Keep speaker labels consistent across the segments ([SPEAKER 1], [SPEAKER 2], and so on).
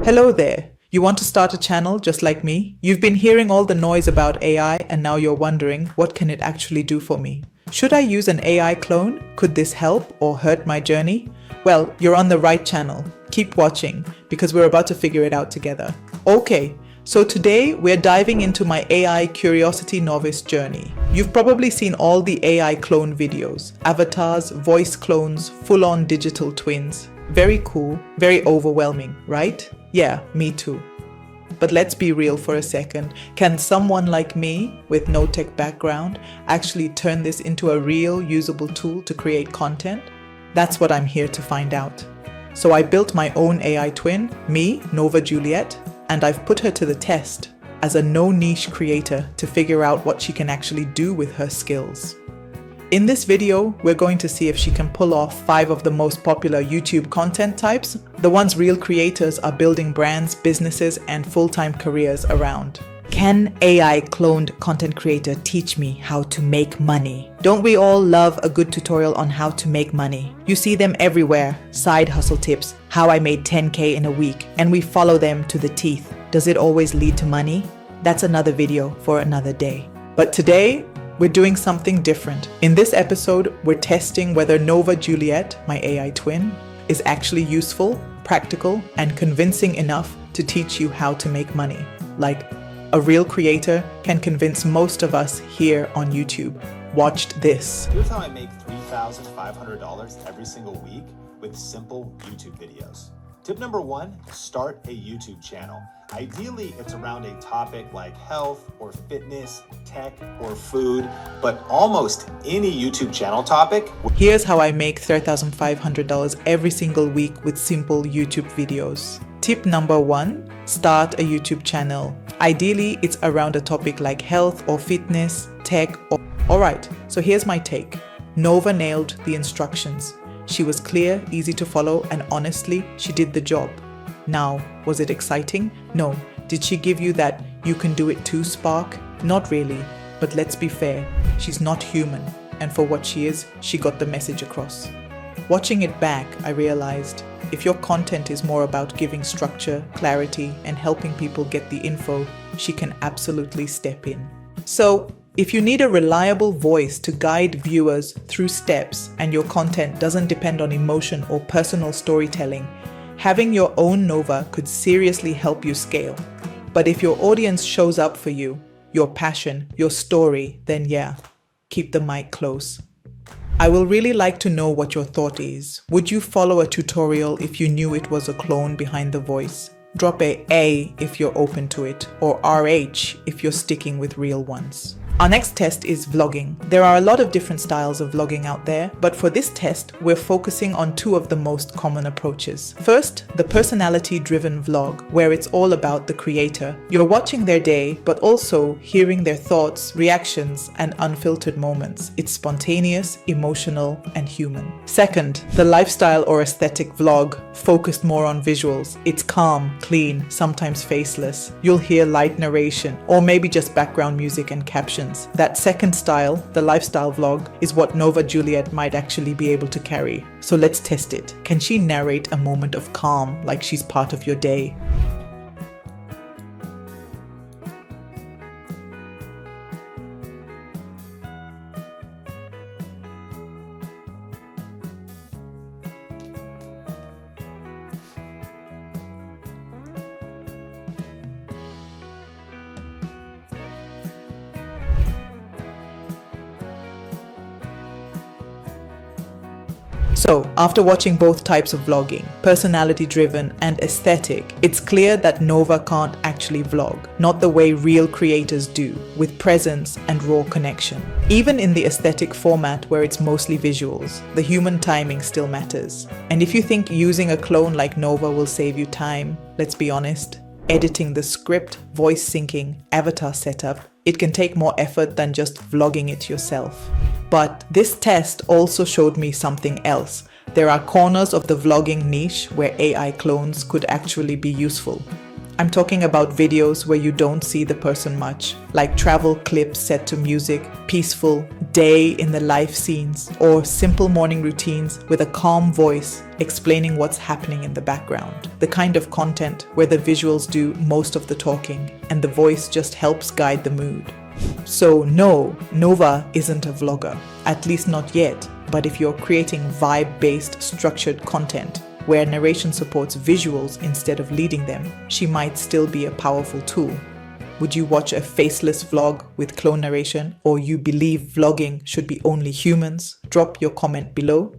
[SPEAKER 1] Hello there. You want to start a channel just like me? You've been hearing all the noise about AI and now you're wondering, what can it actually do for me? Should I use an AI clone? Could this help or hurt my journey? Well, you're on the right channel. Keep watching because we're about to figure it out together. Okay, so today we're diving into my AI curiosity novice journey. You've probably seen all the AI clone videos, avatars, voice clones, full-on digital twins. Very cool, very overwhelming, right? Yeah, me too. But let's be real for a second. Can someone like me, with no tech background, actually turn this into a real usable tool to create content? That's what I'm here to find out. So I built my own AI twin, me, Nova Juliet, and I've put her to the test as a no-niche creator to figure out what she can actually do with her skills. In this video, we're going to see if she can pull off 5 of the most popular YouTube content types, the ones real creators are building brands, businesses, and full-time careers around. Can AI cloned content creator teach me how to make money? Don't we all love a good tutorial on how to make money? You see them everywhere, side hustle tips, how I made 10K in a week, and we follow them to the teeth. Does it always lead to money? That's another video for another day. But today, we're doing something different. In this episode, we're testing whether Nova Juliet, my AI twin, is actually useful, practical, and convincing enough to teach you how to make money. Like a real creator can convince most of us here on YouTube. Watched this.
[SPEAKER 2] Here's how I make $3,500 every single week with simple YouTube videos. Tip number 1, start a YouTube channel. Ideally, it's around a topic like health or fitness, tech or food, but almost any YouTube channel topic.
[SPEAKER 1] Here's how I make $3,500 every single week with simple YouTube videos. Tip number 1, start a YouTube channel. Ideally, it's around a topic like health or fitness, tech or... Alright, so here's my take. Nova nailed the instructions. She was clear, easy to follow, and honestly, she did the job. Now, was it exciting? No. Did she give you that you can do it too spark? Not really, but let's be fair, she's not human, and for what she is, she got the message across. Watching it back, I realized, if your content is more about giving structure, clarity, and helping people get the info, she can absolutely step in. So, if you need a reliable voice to guide viewers through steps and your content doesn't depend on emotion or personal storytelling, having your own Nova could seriously help you scale. But if your audience shows up for you, your passion, your story, then yeah, keep the mic close. I will really like to know what your thought is. Would you follow a tutorial if you knew it was a clone behind the voice? Drop A if you're open to it, or RH if you're sticking with real ones. Our next test is vlogging. There are a lot of different styles of vlogging out there, but for this test, we're focusing on 2 of the most common approaches. First, the personality-driven vlog, where it's all about the creator. You're watching their day, but also hearing their thoughts, reactions, and unfiltered moments. It's spontaneous, emotional, and human. Second, the lifestyle or aesthetic vlog, focused more on visuals. It's calm, clean, sometimes faceless. You'll hear light narration, or maybe just background music and captions. That second style, the lifestyle vlog, is what Nova Juliet might actually be able to carry. So let's test it. Can she narrate a moment of calm like she's part of your day? So, after watching both types of vlogging, personality-driven and aesthetic, it's clear that Nova can't actually vlog, not the way real creators do, with presence and raw connection. Even in the aesthetic format where it's mostly visuals, the human timing still matters. And if you think using a clone like Nova will save you time, let's be honest, editing the script, voice syncing, avatar setup, it can take more effort than just vlogging it yourself. But this test also showed me something else. There are corners of the vlogging niche where AI clones could actually be useful. I'm talking about videos where you don't see the person much, like travel clips set to music, peaceful day in the life scenes, or simple morning routines with a calm voice explaining what's happening in the background. The kind of content where the visuals do most of the talking and the voice just helps guide the mood. So no, Nova isn't a vlogger, at least not yet, but if you're creating vibe-based structured content, where narration supports visuals instead of leading them, she might still be a powerful tool. Would you watch a faceless vlog with clone narration, or you believe vlogging should be only humans? Drop your comment below.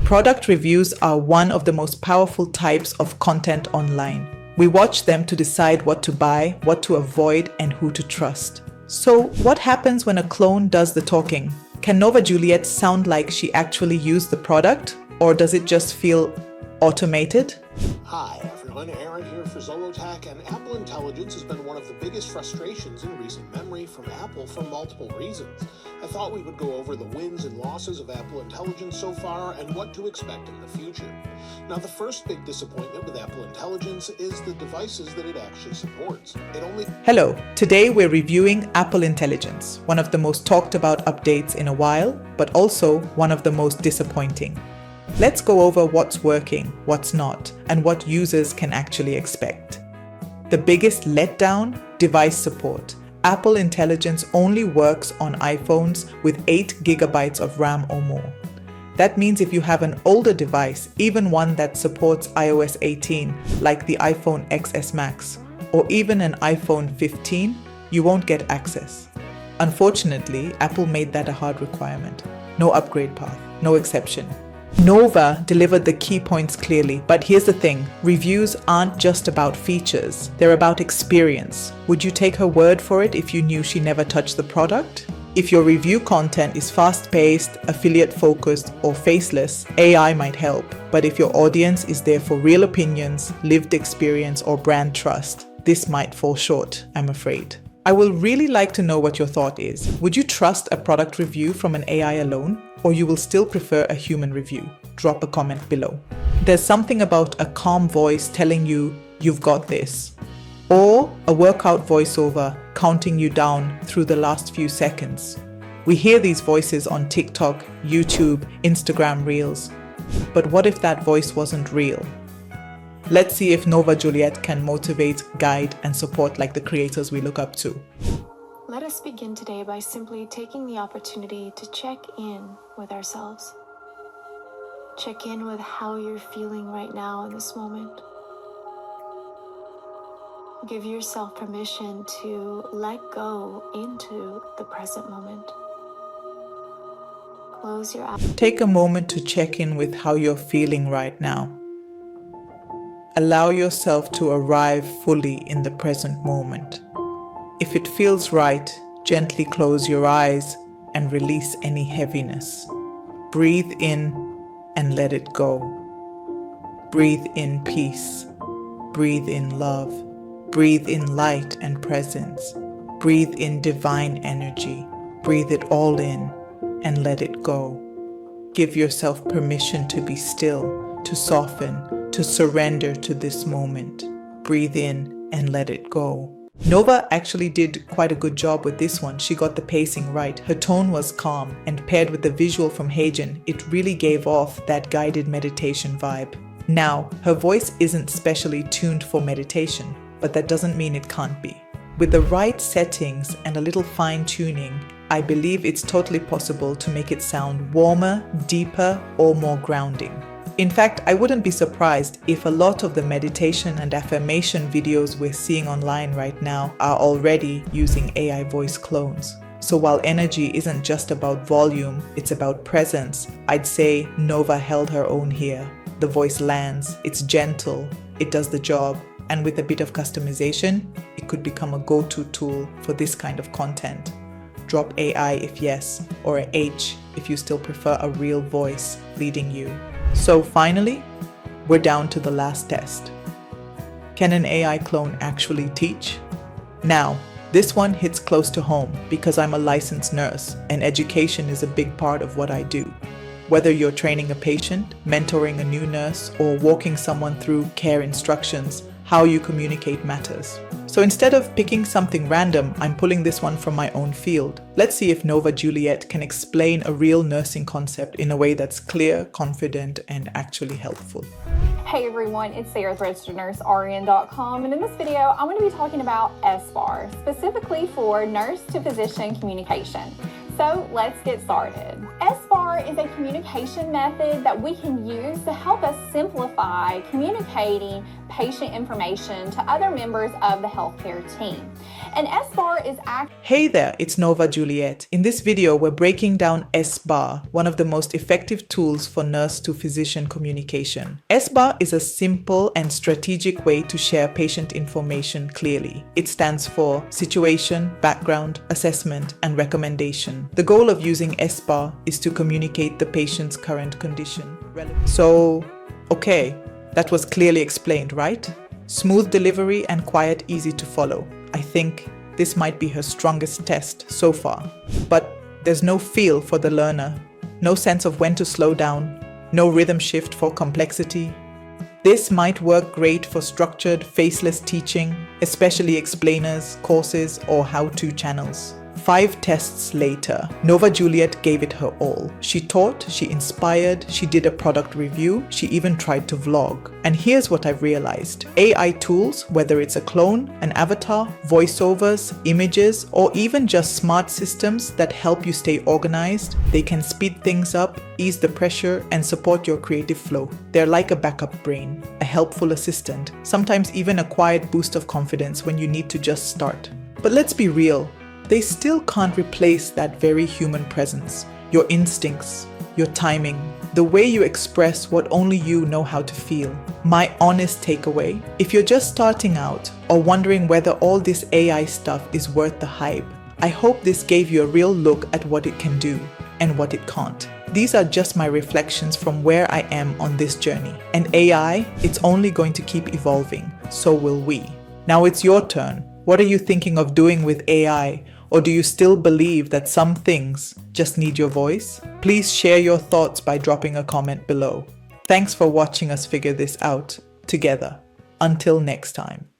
[SPEAKER 1] Product reviews are one of the most powerful types of content online. We watch them to decide what to buy, what to avoid, and who to trust. So what happens when a clone does the talking? Can Nova Juliet sound like she actually used the product? Or does it just feel automated?
[SPEAKER 3] Hi everyone, Aaron here for Zolotech, and Apple Intelligence has been one of the biggest frustrations in recent memory from Apple for multiple reasons. I thought we would go over the wins and losses of Apple Intelligence so far and what to expect in the future. Now, the first big disappointment with Apple Intelligence is the devices that it actually supports.
[SPEAKER 1] Hello, today we're reviewing Apple Intelligence, one of the most talked about updates in a while, but also one of the most disappointing. Let's go over what's working, what's not, and what users can actually expect. The biggest letdown? Device support. Apple Intelligence only works on iPhones with 8 GB of RAM or more. That means if you have an older device, even one that supports iOS 18, like the iPhone XS Max, or even an iPhone 15, you won't get access. Unfortunately, Apple made that a hard requirement. No upgrade path, no exception. Nova delivered the key points clearly, but here's the thing, reviews aren't just about features, they're about experience. Would you take her word for it if you knew she never touched the product? If your review content is fast-paced, affiliate-focused, or faceless, AI might help. But if your audience is there for real opinions, lived experience, or brand trust, this might fall short, I'm afraid. I will really like to know what your thought is. Would you trust a product review from an AI alone, or you will still prefer a human review? Drop a comment below. There's something about a calm voice telling you you've got this, or a workout voiceover counting you down through the last few seconds. We hear these voices on TikTok, YouTube, Instagram Reels. But what if that voice wasn't real? Let's see if Nova Juliet can motivate, guide, and support like the creators we look up to.
[SPEAKER 4] Let us begin today by simply taking the opportunity to check in with ourselves. Check in with how you're feeling right now in this moment. Give yourself permission to let go into the present moment. Close your eyes.
[SPEAKER 1] Take a moment to check in with how you're feeling right now. Allow yourself to arrive fully in the present moment. If it feels right, gently close your eyes and release any heaviness. Breathe in and let it go. Breathe in peace. Breathe in love. Breathe in light and presence. Breathe in divine energy. Breathe it all in and let it go. Give yourself permission to be still, to soften, to surrender to this moment. Breathe in and let it go. Nova actually did quite a good job with this one. She got the pacing right. Her tone was calm, and paired with the visual from Hagen, it really gave off that guided meditation vibe. Now, her voice isn't specially tuned for meditation, but that doesn't mean it can't be. With the right settings and a little fine-tuning, I believe it's totally possible to make it sound warmer, deeper, or more grounding. In fact, I wouldn't be surprised if a lot of the meditation and affirmation videos we're seeing online right now are already using AI voice clones. So while energy isn't just about volume, it's about presence, I'd say Nova held her own here. The voice lands, it's gentle, it does the job, and with a bit of customization, it could become a go-to tool for this kind of content. Drop AI if yes, or a H if you still prefer a real voice leading you. So finally, we're down to the last test. Can an AI clone actually teach? Now, this one hits close to home because I'm a licensed nurse and education is a big part of what I do. Whether you're training a patient, mentoring a new nurse, or walking someone through care instructions, how you communicate matters. So instead of picking something random, I'm pulling this one from my own field. Let's see if Nova Juliet can explain a real nursing concept in a way that's clear, confident, and actually helpful.
[SPEAKER 5] Hey everyone, it's Sarah, registered nurse, RN.com, and in this video, I'm going to be talking about SBAR, specifically for nurse to physician communication. So let's get started. SBAR is a communication method that we can use to help us simplify communicating patient information to other members of the healthcare team. And SBAR is
[SPEAKER 1] Hey there, it's Nova Juliet. In this video, we're breaking down SBAR, one of the most effective tools for nurse to physician communication. SBAR is a simple and strategic way to share patient information clearly. It stands for situation, background, assessment, and recommendation. The goal of using SBAR is to communicate the patient's current condition. So, okay, that was clearly explained, right? Smooth delivery and quiet, easy to follow. I think this might be her strongest test so far. But there's no feel for the learner, no sense of when to slow down, no rhythm shift for complexity. This might work great for structured, faceless teaching, especially explainers, courses, or how-to channels. 5 tests later, Nova Juliet gave it her all. She taught, she inspired, she did a product review, she even tried to vlog. And here's what I've realized. AI tools, whether it's a clone, an avatar, voiceovers, images, or even just smart systems that help you stay organized, they can speed things up, ease the pressure, and support your creative flow. They're like a backup brain, a helpful assistant, sometimes even a quiet boost of confidence when you need to just start. But let's be real. They still can't replace that very human presence, your instincts, your timing, the way you express what only you know how to feel. My honest takeaway, if you're just starting out or wondering whether all this AI stuff is worth the hype, I hope this gave you a real look at what it can do and what it can't. These are just my reflections from where I am on this journey. And AI, it's only going to keep evolving, so will we. Now it's your turn. What are you thinking of doing with AI? Or do you still believe that some things just need your voice? Please share your thoughts by dropping a comment below. Thanks for watching us figure this out together. Until next time.